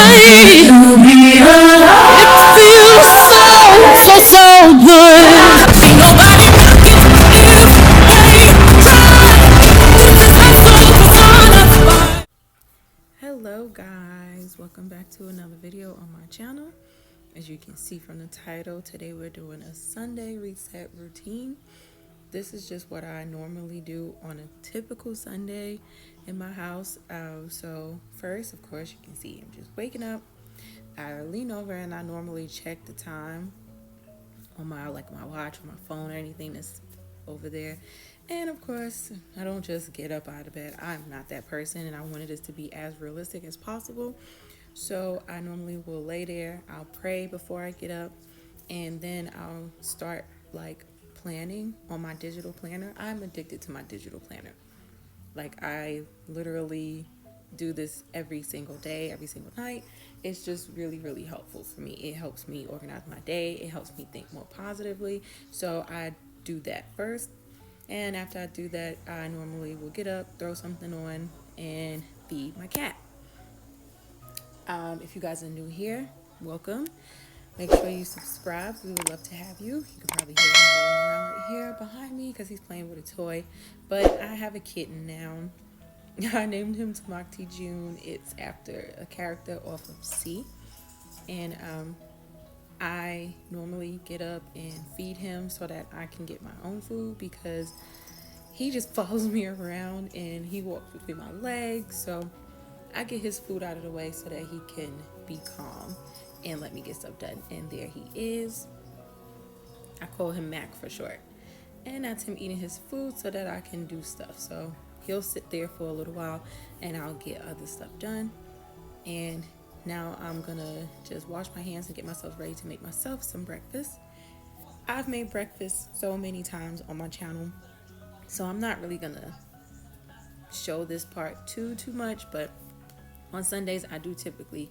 right to be alive. It feels so good. Ain't nobody knocking this way. Try. Hello guys, welcome back to another video on my channel. As you can see from the title, today we're doing a Sunday reset routine. This is just what I normally do on a typical Sunday in my house. So first, of course, you can see I'm just waking up. I lean over and I normally check the time on my watch or my phone or anything that's over there. And of course, I don't just get up out of bed. I'm not that person, and I wanted this to be as realistic as possible. So I normally will lay there, I'll pray before I get up, and then I'll start planning on my digital planner. I'm addicted to my digital planner. I literally do this every single day, every single night. It's just really, really helpful for me. It helps me organize my day. It helps me think more positively. So I do that first. And after I do that, I normally will get up, throw something on, and feed my cat. If you guys are new here, welcome. Make sure you subscribe. We would love to have you. You can probably hear him rolling around right here behind me because he's playing with a toy. But I have a kitten now. I named him Tamakti June. It's after a character off of C. And I normally get up and feed him so that I can get my own food because he just follows me around and he walks between my legs. So I get his food out of the way so that he can be calm and let me get stuff done. And there he is. I call him Mac for short. And that's him eating his food so that I can do stuff. So he'll sit there for a little while and I'll get other stuff done. And now I'm gonna just wash my hands and get myself ready to make myself some breakfast. I've made breakfast so many times on my channel, so I'm not really gonna show this part too much, but on Sundays I do typically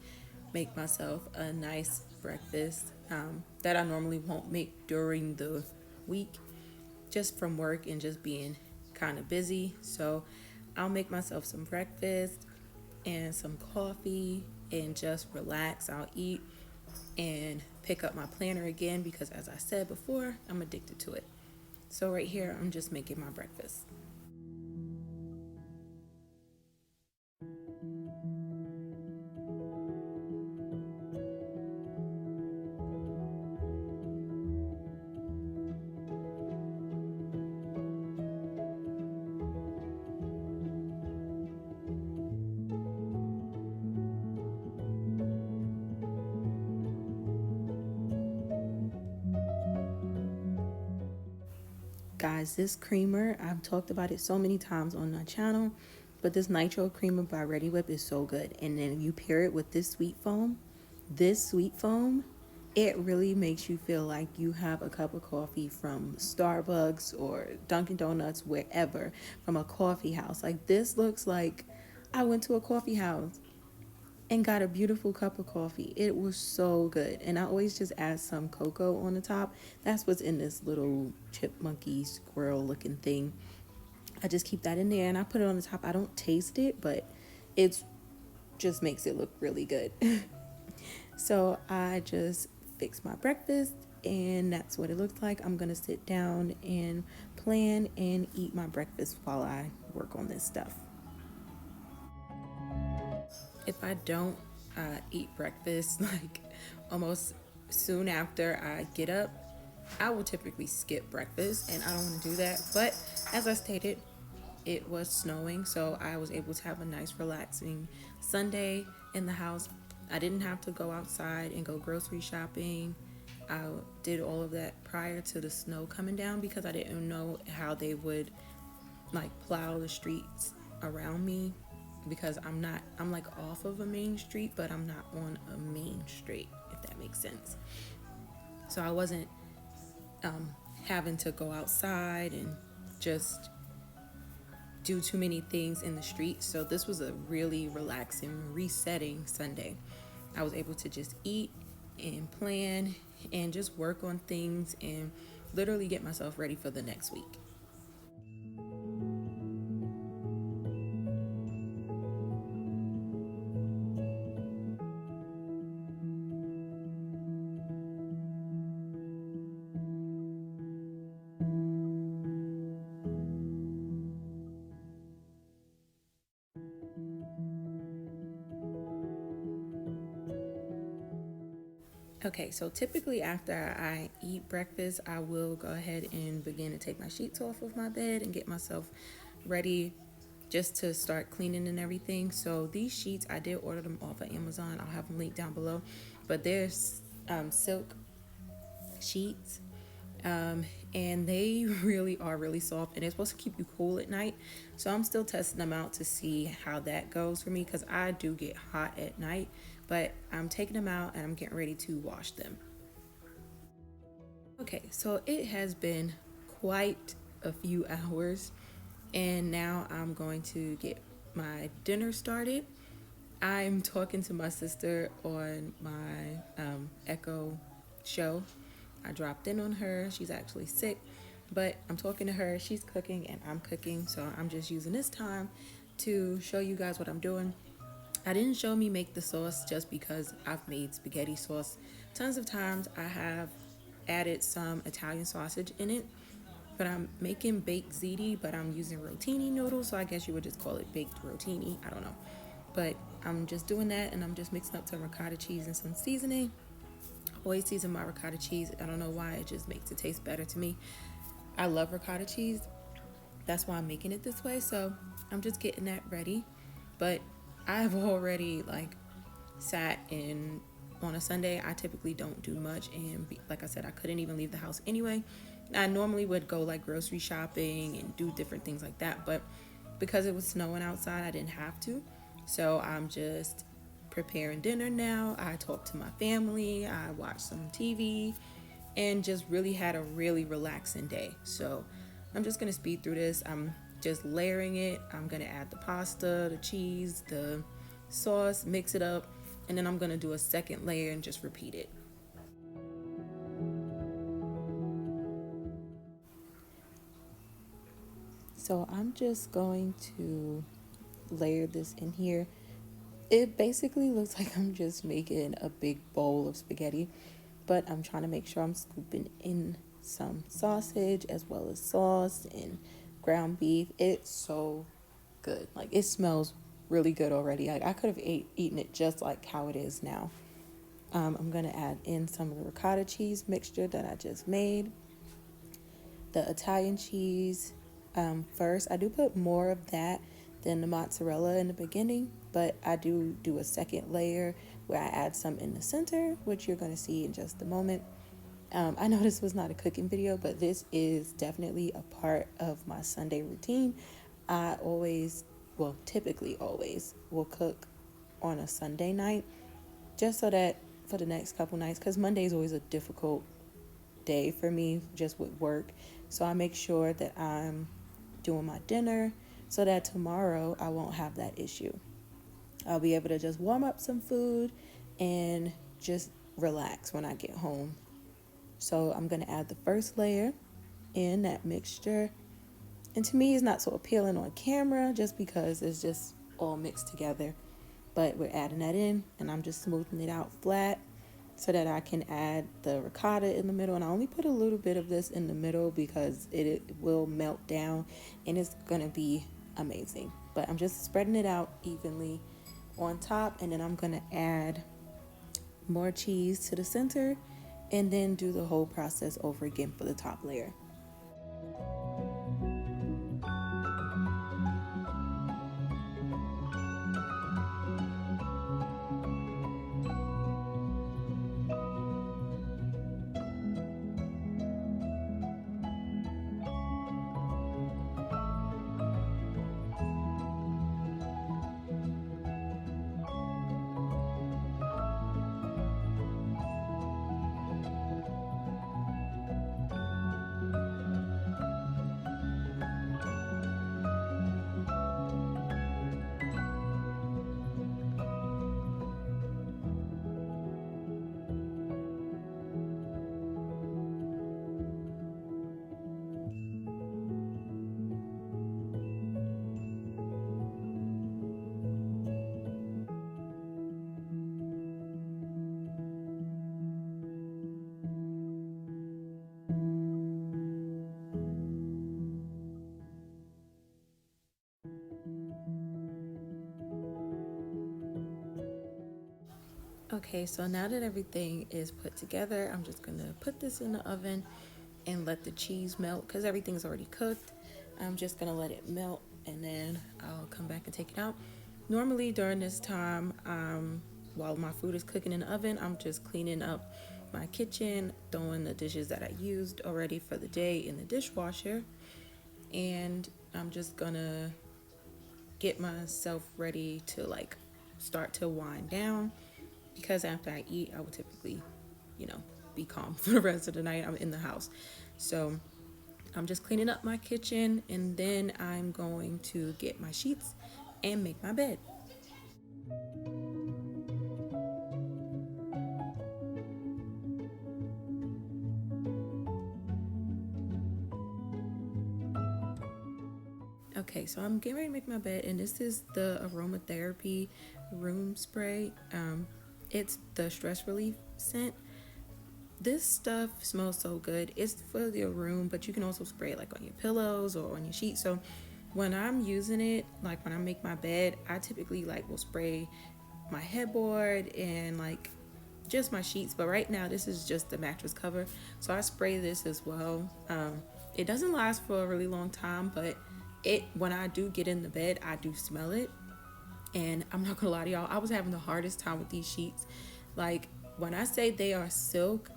make myself a nice breakfast that I normally won't make during the week, just from work and just being kind of busy. So I'll make myself some breakfast and some coffee and just relax. I'll eat and pick up my planner again because, as I said before, I'm addicted to it. So right here, I'm just making my breakfast. Guys, this creamer, I've talked about it so many times on my channel, but this nitro creamer by Ready Whip is so good. And then you pair it with this sweet foam, it really makes you feel like you have a cup of coffee from Starbucks or Dunkin' Donuts, wherever, from a coffee house. This looks like I went to a coffee house and got a beautiful cup of coffee. It was so good. And I always just add some cocoa on the top. That's what's in this little chipmunky squirrel looking thing. I just keep that in there and I put it on the top. I don't taste it, but it just makes it look really good. So I just fix my breakfast and that's what it looks like. I'm gonna sit down and plan and eat my breakfast while I work on this stuff. If I don't eat breakfast almost soon after I get up, I will typically skip breakfast, and I don't want to do that. But as I stated, it was snowing, so I was able to have a nice relaxing Sunday in the house. I didn't have to go outside and go grocery shopping. I did all of that prior to the snow coming down because I didn't know how they would plow the streets around me, because I'm off of a main street, but I'm not on a main street, if that makes sense. So I wasn't having to go outside and just do too many things in the street. So this was a really relaxing, resetting Sunday. I was able to just eat and plan and just work on things and literally get myself ready for the next week. Okay, so typically after I eat breakfast, I will go ahead and begin to take my sheets off of my bed and get myself ready just to start cleaning and everything. So these sheets, I did order them off of Amazon. I'll have them linked down below. But there's silk sheets, and they really are really soft, and they're supposed to keep you cool at night. So I'm still testing them out to see how that goes for me, because I do get hot at night. But I'm taking them out and I'm getting ready to wash them. Okay, so it has been quite a few hours, and now I'm going to get my dinner started. I'm talking to my sister on my Echo show. I dropped in on her. She's actually sick, but I'm talking to her. She's cooking and I'm cooking, so I'm just using this time to show you guys what I'm doing. I didn't show me make the sauce just because I've made spaghetti sauce tons of times. I have added some Italian sausage in it, but I'm making baked ziti, but I'm using rotini noodles, so I guess you would just call it baked rotini. I don't know. But I'm just doing that, and I'm just mixing up some ricotta cheese and some seasoning. Always season my ricotta cheese. I don't know why, it just makes it taste better to me. I love ricotta cheese. That's why I'm making it this way. So I'm just getting that ready. But I've already sat in on a Sunday. I typically don't do much, and like I said, I couldn't even leave the house anyway. I normally would go grocery shopping and do different things like that, but because it was snowing outside, I didn't have to. So I'm just preparing dinner now. I talked to my family, I watched some TV, and just really had a really relaxing day. So I'm just gonna speed through this. I'm just layering it. I'm gonna add the pasta, the cheese, the sauce, mix it up, and then I'm gonna do a second layer and just repeat it. So I'm just going to layer this in here. It basically looks like I'm just making a big bowl of spaghetti, but I'm trying to make sure I'm scooping in some sausage as well as sauce and ground beef. It's so good. It smells really good already. I could have eaten it just like how it is now. I'm gonna add in some of the ricotta cheese mixture that I just made, the Italian cheese. First, I do put more of that than the mozzarella in the beginning, but I do a second layer where I add some in the center, which you're going to see in just a moment. I know this was not a cooking video, but this is definitely a part of my Sunday routine. I typically always will cook on a Sunday night, just so that for the next couple nights, because Monday is always a difficult day for me just with work. So I make sure that I'm doing my dinner so that tomorrow I won't have that issue. I'll be able to just warm up some food and just relax when I get home. So I'm going to add the first layer in that mixture. And to me, it's not so appealing on camera just because it's just all mixed together. But we're adding that in, and I'm just smoothing it out flat so that I can add the ricotta in the middle. And I only put a little bit of this in the middle because it will melt down and it's going to be amazing. But I'm just spreading it out evenly on top, and then I'm going to add more cheese to the center and then do the whole process over again for the top layer. Okay, so now that everything is put together, I'm just gonna put this in the oven and let the cheese melt because everything's already cooked. I'm just gonna let it melt and then I'll come back and take it out. Normally during this time, while my food is cooking in the oven, I'm just cleaning up my kitchen, throwing the dishes that I used already for the day in the dishwasher, and I'm just gonna get myself ready to like start to wind down because after I eat, I would typically, be calm for the rest of the night. I'm in the house. So I'm just cleaning up my kitchen and then I'm going to get my sheets and make my bed. Okay, so I'm getting ready to make my bed, and this is the Aromatherapy room spray. It's the stress relief scent. This stuff smells so good. It's for your room, but you can also spray it like on your pillows or on your sheets. So when I'm using it, like when I make my bed, I typically like will spray my headboard and like just my sheets. But right now, this is just the mattress cover, so I spray this as well. It doesn't last for a really long time, but when I do get in the bed, I do smell it. And I'm not gonna lie to y'all, I was having the hardest time with these sheets. Like when I say they are silk,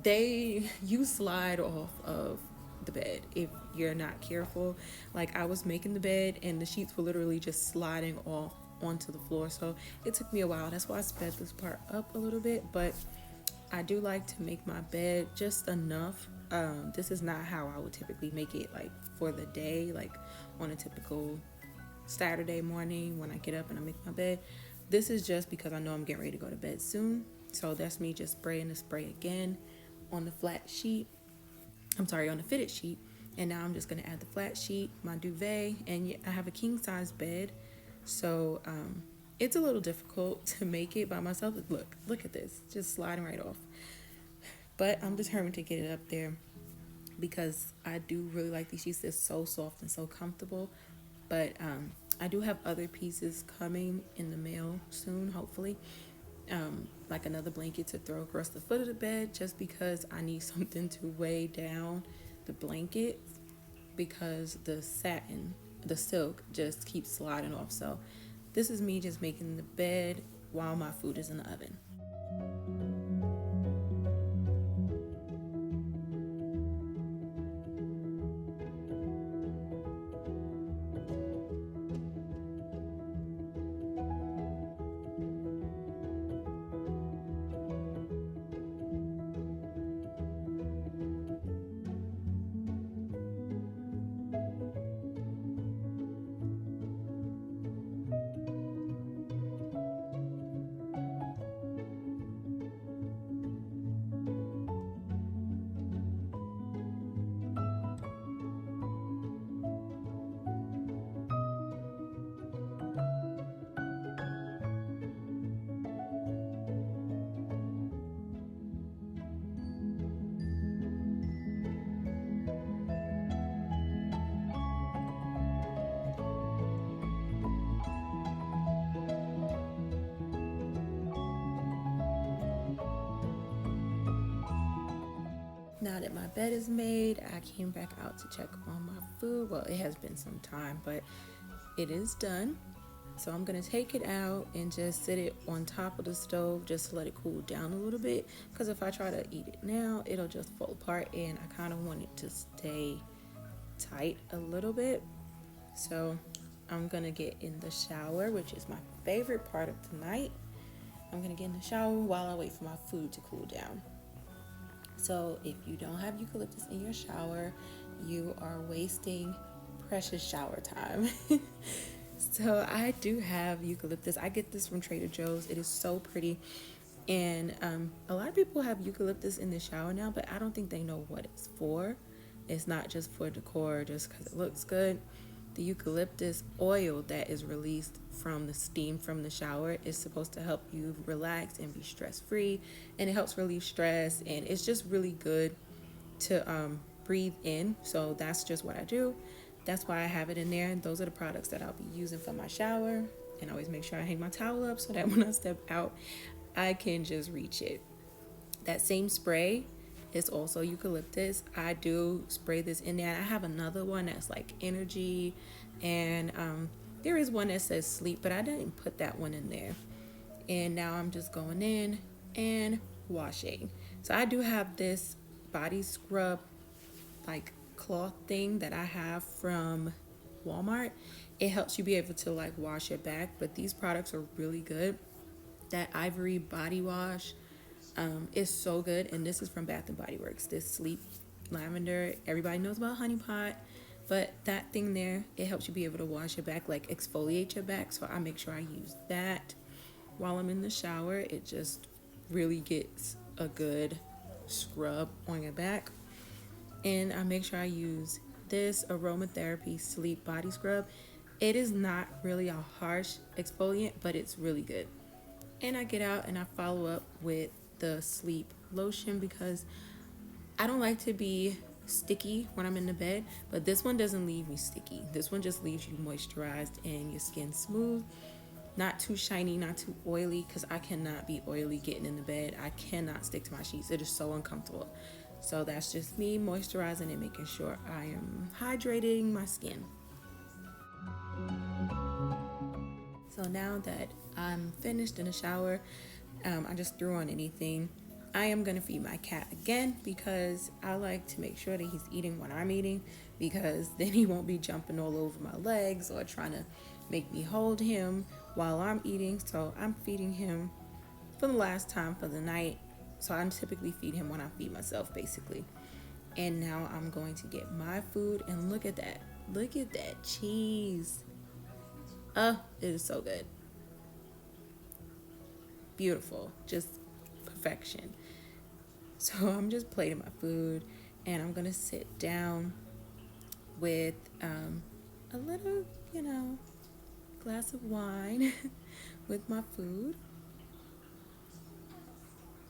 you slide off of the bed if you're not careful. Like I was making the bed and the sheets were literally just sliding off onto the floor. So it took me a while. That's why I sped this part up a little bit, but I do like to make my bed just enough. This is not how I would typically make it like for the day, like on a typical Saturday morning when I get up and I make my bed. This is just because I know I'm getting ready to go to bed soon. So that's me just spraying the spray again on the flat sheet. I'm sorry, on the fitted sheet. And now I'm just going to add the flat sheet, my duvet, and I have a king size bed. So it's a little difficult to make it by myself. Look at this, just sliding right off. But I'm determined to get it up there because I do really like these sheets. They're so soft and so comfortable. But I do have other pieces coming in the mail soon, hopefully. Like another blanket to throw across the foot of the bed just because I need something to weigh down the blanket because the silk just keeps sliding off. So this is me just making the bed while my food is in the oven. Now that my bed is made, I came back out to check on my food. Well, it has been some time, but it is done. So I'm going to take it out and just sit it on top of the stove just to let it cool down a little bit. Because if I try to eat it now, it'll just fall apart and I kind of want it to stay tight a little bit. So I'm going to get in the shower, which is my favorite part of the night. I'm going to get in the shower while I wait for my food to cool down. So if you don't have eucalyptus in your shower, you are wasting precious shower time. So I do have eucalyptus. I get this from Trader Joe's. It is so pretty. And a lot of people have eucalyptus in the shower now, but I don't think they know what it's for. It's not just for decor, just because it looks good. The eucalyptus oil that is released from the steam from the shower is supposed to help you relax and be stress-free, and it helps relieve stress, and it's just really good to breathe in. So that's just what I do. That's why I have it in there. Those are the products that I'll be using for my shower. and I always make sure I hang my towel up so that when I step out, I can just reach it. That same spray is also eucalyptus. I do spray this in there. I have another one that's like energy, and there is one that says sleep, but I didn't put that one in there. And now I'm just going in and washing. So I do have this body scrub like cloth thing that I have from Walmart. It helps you be able to like wash your back, but these products are really good. That ivory body wash is so good, and this is from Bath and Body Works. This sleep lavender, everybody knows about honey pot, but that thing there, it helps you be able to wash your back, like exfoliate your back. So I make sure I use that while I'm in the shower. It just really gets a good scrub on your back. And I make sure I use this Aromatherapy sleep body scrub. It is not really a harsh exfoliant, but it's really good. And I get out and I follow up with the sleep lotion because I don't like to be sticky when I'm in the bed, but this one doesn't leave me sticky. This one just leaves you moisturized and your skin smooth, not too shiny, not too oily, because I cannot be oily getting in the bed. I cannot stick to my sheets. It is so uncomfortable. So that's just me moisturizing and making sure I am hydrating my skin. So now that I'm finished in the shower, I just threw on anything. I am going to feed my cat again because I like to make sure that he's eating when I'm eating, because then he won't be jumping all over my legs or trying to make me hold him while I'm eating. So I'm feeding him for the last time for the night. So I typically feed him when I feed myself, basically. And now I'm going to get my food, and look at that. Look at that cheese. It is so good. Beautiful. Just perfection. So I'm just plating my food, and I'm going to sit down with a little, glass of wine with my food.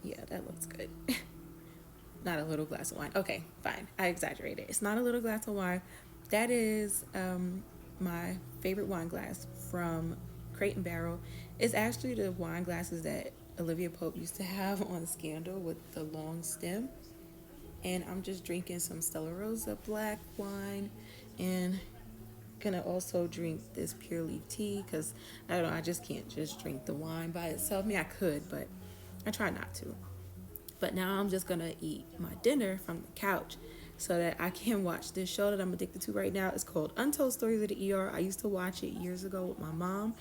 Yeah, that looks good. Not a little glass of wine. Okay, fine. I exaggerated. It's not a little glass of wine. That is my favorite wine glass from Crate and Barrel. It's actually the wine glasses that Olivia Pope used to have on Scandal with the long stem. And I'm just drinking some Stella Rosa black wine, and gonna also drink this pure leaf tea because I don't know, I just can't just drink the wine by itself. I mean, I could, but I try not to. But now I'm just gonna eat my dinner from the couch so that I can watch this show that I'm addicted to right now. It's called Untold Stories of the ER. I used to watch it years ago with my mom,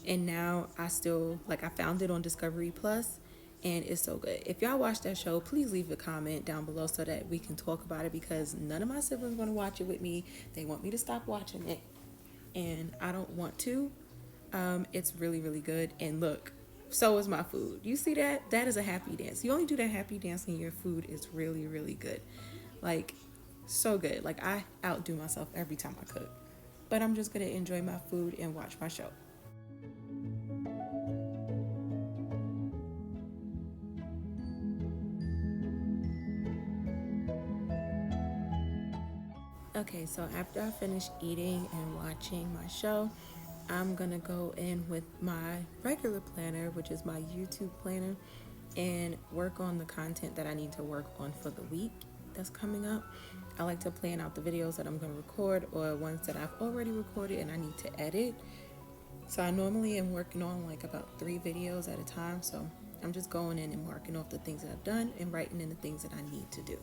and now I found it on Discovery Plus, and it's so good. If y'all watch that show, please leave a comment down below so that we can talk about it, because none of my siblings want to watch it with me. They want me to stop watching it, and I don't want to. It's really, really good. And look, so is my food. You see that? That is a happy dance. You only do that happy dance when your food is really, really good. Like, so good. Like, I outdo myself every time I cook. But I'm just going to enjoy my food and watch my show. Okay, so after I finish eating and watching my show, I'm gonna go in with my regular planner, which is my YouTube planner, and work on the content that I need to work on for the week that's coming up. I like to plan out the videos that I'm gonna record, or ones that I've already recorded and I need to edit. So I normally am working on like about 3 videos at a time. So I'm just going in and marking off the things that I've done and writing in the things that I need to do.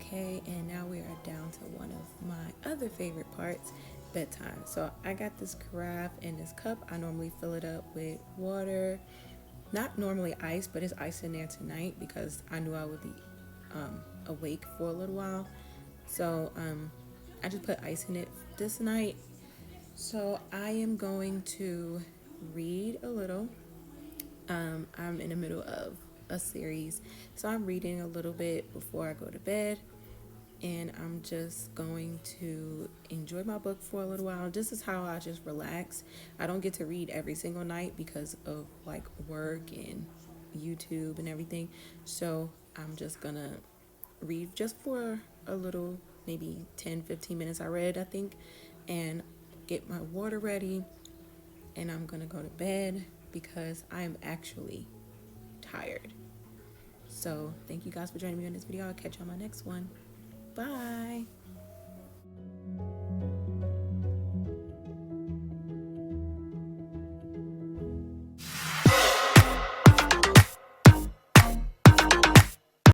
Okay, and now we are down to one of my other favorite parts, bedtime. So I got this carafe and this cup. I normally fill it up with water, not normally ice, but it's ice in there tonight because I knew I would be awake for a little while. So I just put ice in it this night. So I am going to read a little. I'm in the middle of a series, so I'm reading a little bit before I go to bed, and I'm just going to enjoy my book for a little while. This is how I just relax. I don't get to read every single night because of like work and YouTube and everything, so I'm just gonna read just for a little, maybe 10-15 minutes. I read, I think, and get my water ready, and I'm gonna go to bed because I am actually tired. So thank you guys for joining me on this video. I'll catch you on my next one. Bye.